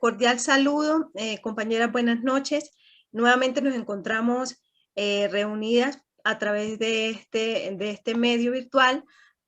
Cordial saludo, compañeras, buenas noches. Nuevamente nos encontramos reunidas a través de este medio virtual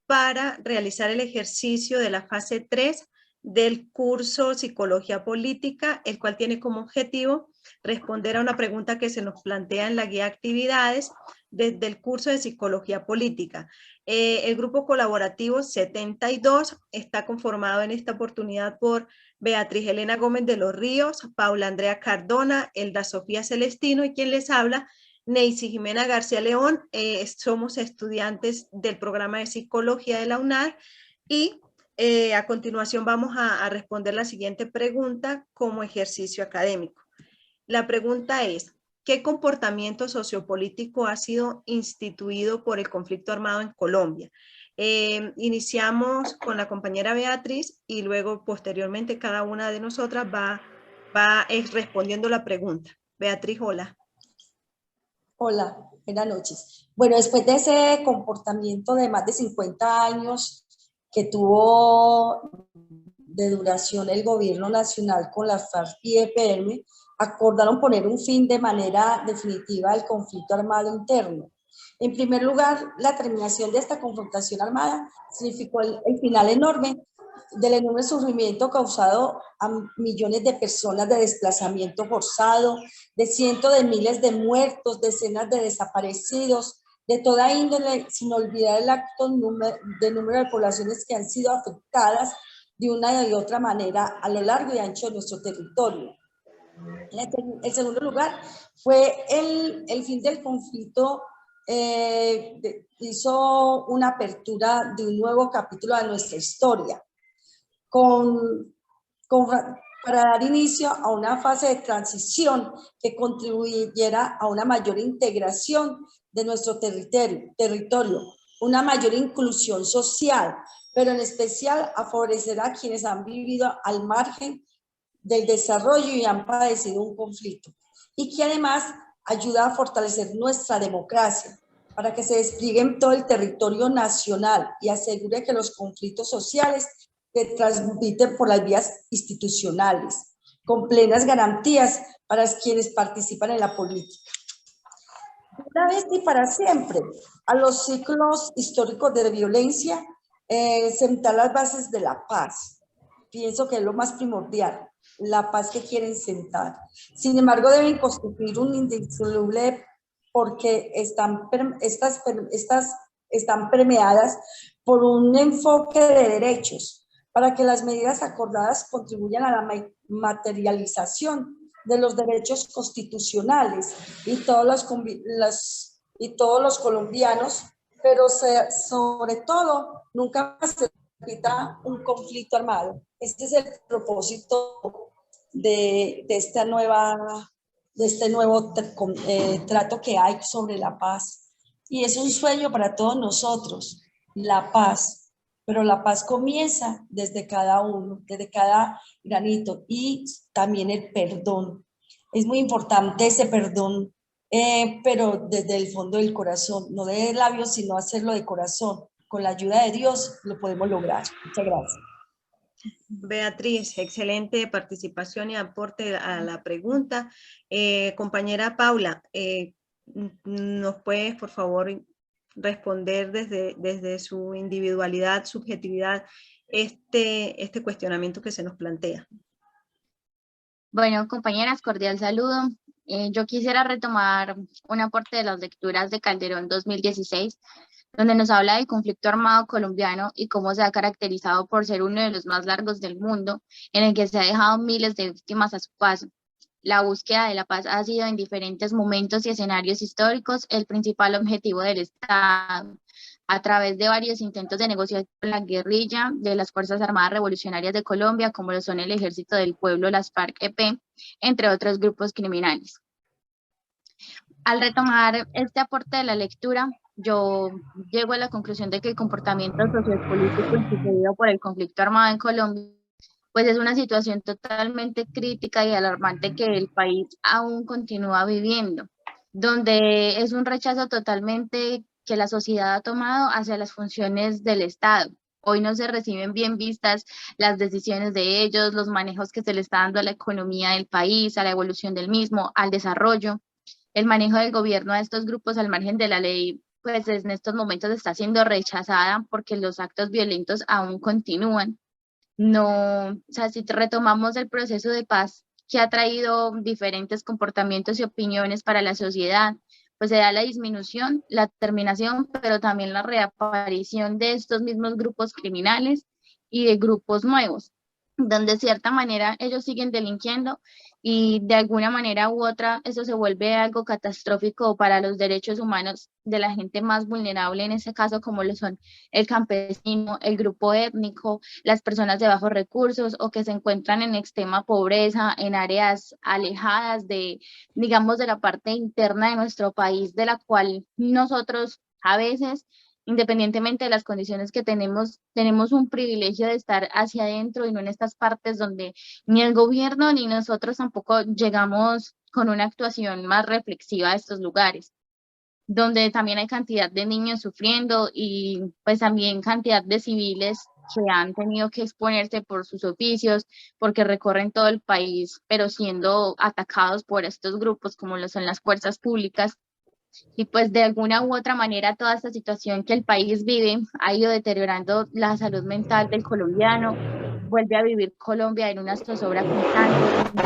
para realizar el ejercicio de la fase 3 del curso Psicología Política, el cual tiene como objetivo responder a una pregunta que se nos plantea en la guía de actividades desde el curso de Psicología Política. El grupo colaborativo 72 está conformado en esta oportunidad por Beatriz Elena Gómez de los Ríos, Paula Andrea Cardona, Elda Sofía Celestino y quien les habla, Neisy Jimena García León. Somos estudiantes del programa de Psicología de la UNAR y a continuación vamos a responder la siguiente pregunta como ejercicio académico. La pregunta es, ¿qué comportamiento sociopolítico ha sido instituido por el conflicto armado en Colombia? Iniciamos con la compañera Beatriz y luego posteriormente cada una de nosotras va respondiendo la pregunta. Beatriz, hola. Hola, buenas noches. Bueno, después de ese comportamiento de más de 50 años que tuvo de duración el gobierno nacional con las FARC y EPM, acordaron poner un fin de manera definitiva al conflicto armado interno. En primer lugar, la terminación de esta confrontación armada significó el final enorme del enorme sufrimiento causado a millones de personas de desplazamiento forzado, de cientos de miles de muertos, decenas de desaparecidos, de toda índole, sin olvidar el alto número de poblaciones que han sido afectadas de una y otra manera a lo largo y ancho de nuestro territorio. En segundo lugar, fue el fin del conflicto. Hizo una apertura de un nuevo capítulo de nuestra historia, para dar inicio a una fase de transición que contribuyera a una mayor integración de nuestro territorio, una mayor inclusión social, pero en especial a favorecer a quienes han vivido al margen del desarrollo y han padecido un conflicto, y que además ayuda a fortalecer nuestra democracia para que se despliegue en todo el territorio nacional y asegure que los conflictos sociales se transmiten por las vías institucionales, con plenas garantías para quienes participan en la política. Una vez y para siempre, a los ciclos históricos de violencia, sentar las bases de la paz. Pienso que es lo más primordial, la paz que quieren sentar. Sin embargo, deben constituir un indisoluble porque están permeadas por un enfoque de derechos, para que las medidas acordadas contribuyan a la materialización de los derechos constitucionales y todos los colombianos, pero sobre todo nunca se repita un conflicto armado. Este es el propósito de este nuevo trato que hay sobre la paz. Y es un sueño para todos nosotros, la paz. Pero la paz comienza desde cada uno, desde cada granito, y también el perdón. Es muy importante ese perdón, pero desde el fondo del corazón, no de labios, sino hacerlo de corazón. Con la ayuda de Dios lo podemos lograr. Muchas gracias. Beatriz, excelente participación y aporte a la pregunta. Compañera Paula, ¿nos puedes, por favor, responder desde su individualidad, subjetividad, este cuestionamiento que se nos plantea? Bueno, compañeras, cordial saludo. Yo quisiera retomar un aporte de las lecturas de Calderón 2016, donde nos habla del conflicto armado colombiano y cómo se ha caracterizado por ser uno de los más largos del mundo, en el que se ha dejado miles de víctimas a su paso. La búsqueda de la paz ha sido en diferentes momentos y escenarios históricos el principal objetivo del Estado, a través de varios intentos de negociación con la guerrilla de las Fuerzas Armadas Revolucionarias de Colombia, como lo son el Ejército del Pueblo, las FARC-EP, entre otros grupos criminales. Al retomar este aporte de la lectura, yo llego a la conclusión de que el comportamiento sociopolítico instituido por el conflicto armado en Colombia pues es una situación totalmente crítica y alarmante que el país aún continúa viviendo, donde es un rechazo totalmente que la sociedad ha tomado hacia las funciones del Estado, Hoy no se reciben bien vistas las decisiones de ellos, los manejos que se le está dando a la economía del país, a la evolución del mismo, al desarrollo. El manejo del gobierno a estos grupos al margen de la ley, pues en estos momentos está siendo rechazada porque los actos violentos aún continúan. No, o sea, si retomamos el proceso de paz que ha traído diferentes comportamientos y opiniones para la sociedad, pues se da la disminución, la terminación, pero también la reaparición de estos mismos grupos criminales y de grupos nuevos, donde de cierta manera ellos siguen delinquiendo y de alguna manera u otra eso se vuelve algo catastrófico para los derechos humanos de la gente más vulnerable, en ese caso como lo son el campesino, el grupo étnico, las personas de bajos recursos o que se encuentran en extrema pobreza, en áreas alejadas de, digamos, de la parte interna de nuestro país, de la cual nosotros a veces, independientemente de las condiciones que tenemos un privilegio de estar hacia adentro y no en estas partes donde ni el gobierno ni nosotros tampoco llegamos con una actuación más reflexiva a estos lugares, donde también hay cantidad de niños sufriendo y pues también cantidad de civiles que han tenido que exponerse por sus oficios, porque recorren todo el país, pero siendo atacados por estos grupos como lo son las fuerzas públicas. Y pues de alguna u otra manera toda esta situación que el país vive ha ido deteriorando la salud mental del colombiano, vuelve a vivir Colombia en una zozobra constante,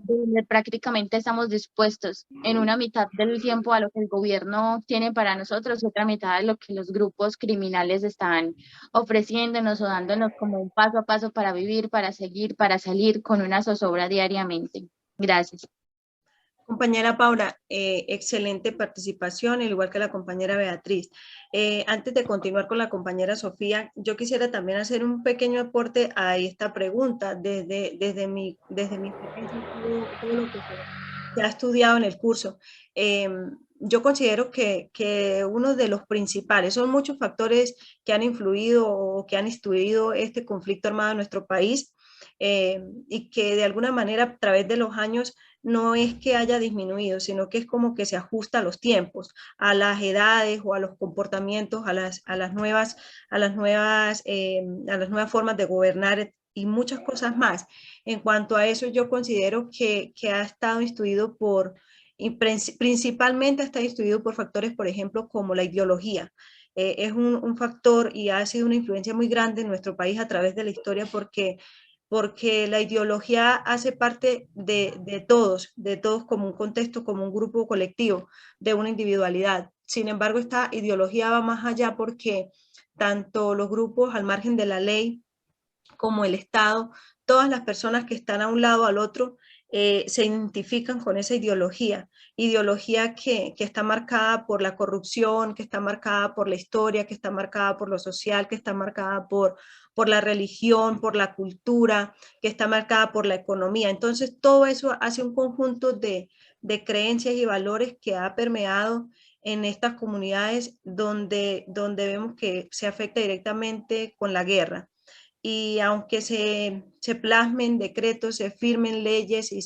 donde prácticamente estamos dispuestos en una mitad del tiempo a lo que el gobierno tiene para nosotros y otra mitad a lo que los grupos criminales están ofreciéndonos o dándonos como un paso a paso para vivir, para seguir, para salir con una zozobra diariamente. Gracias. Compañera Paula, excelente participación, al igual que la compañera Beatriz. Antes de continuar con la compañera Sofía, yo quisiera también hacer un pequeño aporte a esta pregunta desde mi experiencia, todo lo que se ha estudiado en el curso. Yo considero que uno de los principales, son muchos factores que han influido o que han instituido este conflicto armado en nuestro país, y que de alguna manera a través de los años no es que haya disminuido, sino que es como que se ajusta a los tiempos, a las edades o a los comportamientos, a las nuevas formas de gobernar y muchas cosas más. En cuanto a eso, yo considero que ha estado instituido y principalmente está instituido por factores, por ejemplo, como la ideología. Es un factor y ha sido una influencia muy grande en nuestro país a través de la historia porque la ideología hace parte de todos como un contexto, como un grupo colectivo, de una individualidad. Sin embargo, esta ideología va más allá porque tanto los grupos al margen de la ley como el Estado, todas las personas que están a un lado al otro, se identifican con esa ideología que está marcada por la corrupción, que está marcada por la historia, que está marcada por lo social, que está marcada por la religión, por la cultura, que está marcada por la economía. Entonces, todo eso hace un conjunto de creencias y valores que ha permeado en estas comunidades donde vemos que se afecta directamente con la guerra. Y aunque se plasmen decretos, se firmen leyes y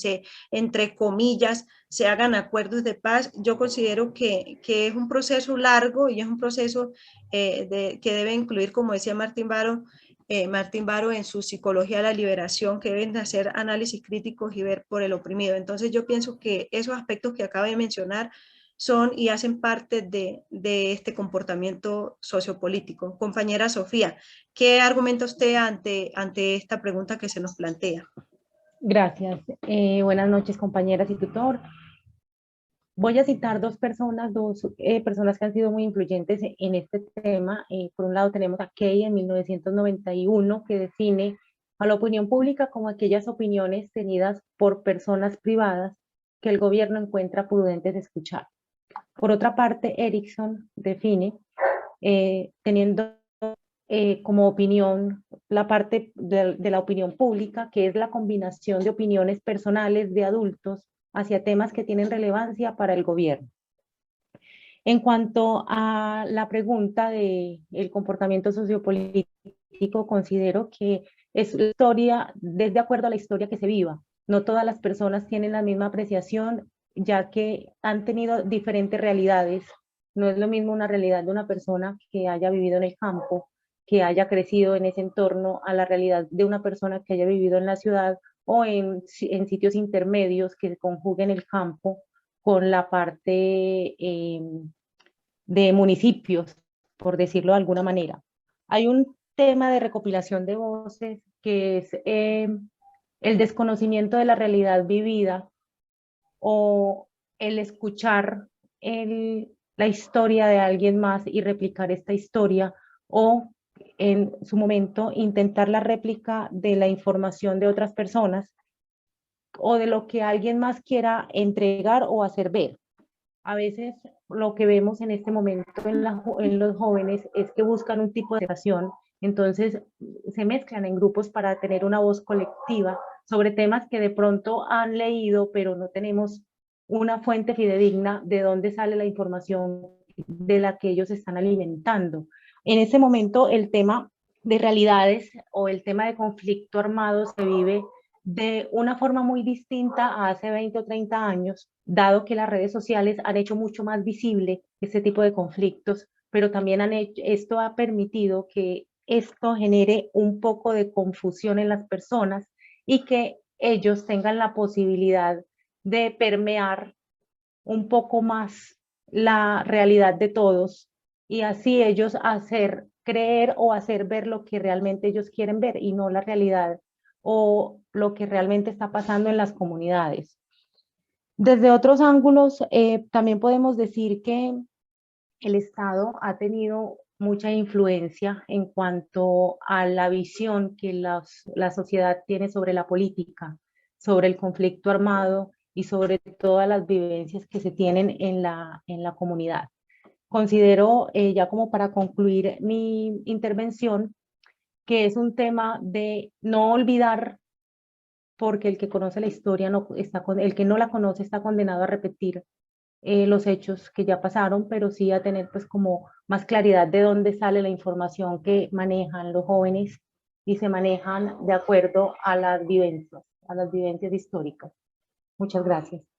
entre comillas, se hagan acuerdos de paz, yo considero que es un proceso largo y es un proceso que debe incluir, como decía Martín Baro en su Psicología de la Liberación, que deben de hacer análisis críticos y ver por el oprimido. Entonces yo pienso que esos aspectos que acabo de mencionar son y hacen parte de este comportamiento sociopolítico. Compañera Sofía, ¿qué argumenta usted ante esta pregunta que se nos plantea? Gracias. Buenas noches, compañeras y tutor. Voy a citar dos personas que han sido muy influyentes en este tema. Por un lado tenemos a Key en 1991, que define a la opinión pública como aquellas opiniones tenidas por personas privadas que el gobierno encuentra prudentes escuchar. Por otra parte, Erickson define, teniendo como opinión la parte de la opinión pública, que es la combinación de opiniones personales de adultos hacia temas que tienen relevancia para el gobierno. En cuanto a la pregunta del comportamiento sociopolítico, considero que es la historia, desde acuerdo a la historia que se viva. No todas las personas tienen la misma apreciación, ya que han tenido diferentes realidades. No es lo mismo una realidad de una persona que haya vivido en el campo, que haya crecido en ese entorno a la realidad de una persona que haya vivido en la ciudad o en sitios intermedios que conjuguen el campo con la parte de municipios, por decirlo de alguna manera. Hay un tema de recopilación de voces que es el desconocimiento de la realidad vivida o el escuchar la historia de alguien más y replicar esta historia, o en su momento intentar la réplica de la información de otras personas o de lo que alguien más quiera entregar o hacer ver. A veces lo que vemos en este momento en los jóvenes es que buscan un tipo de educación, entonces se mezclan en grupos para tener una voz colectiva sobre temas que de pronto han leído, pero no tenemos una fuente fidedigna de dónde sale la información de la que ellos están alimentando. En ese momento el tema de realidades o el tema de conflicto armado se vive de una forma muy distinta a hace 20 o 30 años, dado que las redes sociales han hecho mucho más visible este tipo de conflictos, pero también esto ha permitido que esto genere un poco de confusión en las personas y que ellos tengan la posibilidad de permear un poco más la realidad de todos y así ellos hacer creer o hacer ver lo que realmente ellos quieren ver y no la realidad o lo que realmente está pasando en las comunidades. Desde otros ángulos, también podemos decir que el Estado ha tenido mucha influencia en cuanto a la visión que la sociedad tiene sobre la política, sobre el conflicto armado y sobre todas las vivencias que se tienen en la comunidad. Considero, ya como para concluir mi intervención, que es un tema de no olvidar, porque el que conoce la historia el que no la conoce está condenado a repetir los hechos que ya pasaron, pero sí a tener pues como más claridad de dónde sale la información que manejan los jóvenes y se manejan de acuerdo a las vivencias históricas. Muchas gracias.